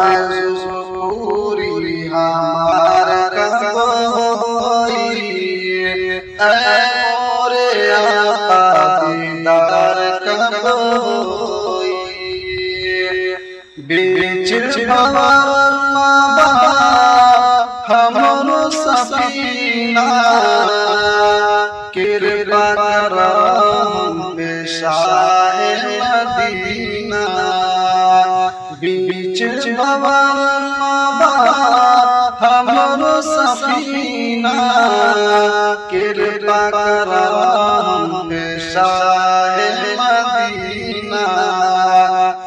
आरज़ू पूरी हमार कब होई, ऐ मोरे आका दीदार कब होई। बीच भंवर माँ हमरो सफीना, कृपा करम पे शाहे मदीना। बीच भंवर माँ हमरो सफीना, कृपा करम पे शाहे मदीना,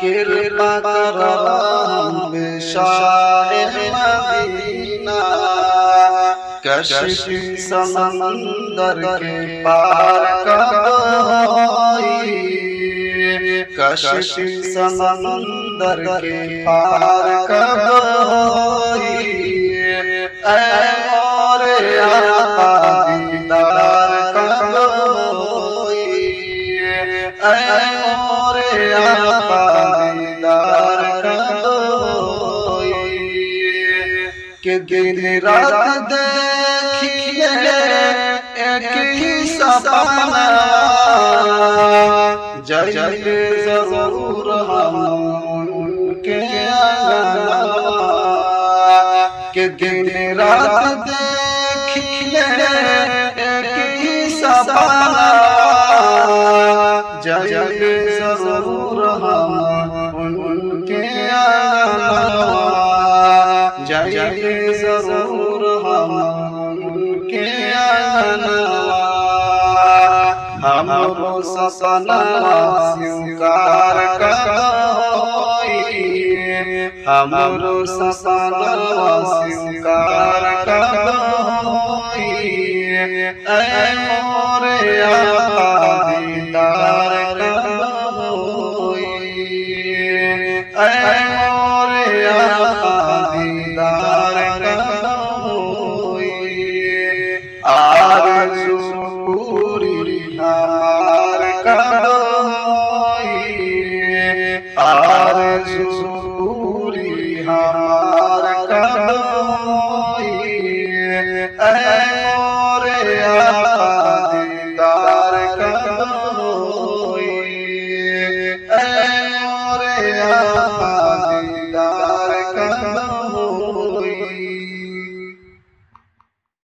कृपा करम पे शाहे मदीना। कशिश समंदर के पार कब होई, कशिश समंदर के पार कब होई, ऐ मोरे आका दीदार कब होई, ऐ मोरे आका दीदार कब होई। कि दिन रात देखिए एक ही सपना, जाइए जरूर हम उनके आंगन। कि दिन रात देखिए एक ही सपना, जाइए जरूर हम उनके आंगन, जाइए जरूर हम उनके आंगन। हमरो सपना स्वीकार कब होई, हमरो सपना स्वीकार कब होई, ऐ मोरे आका दीदार कब होई, ऐ मोरे आका दीदार कब होई। आरज़ू पूरी हमार कब होई, आरज़ू पूरी हमार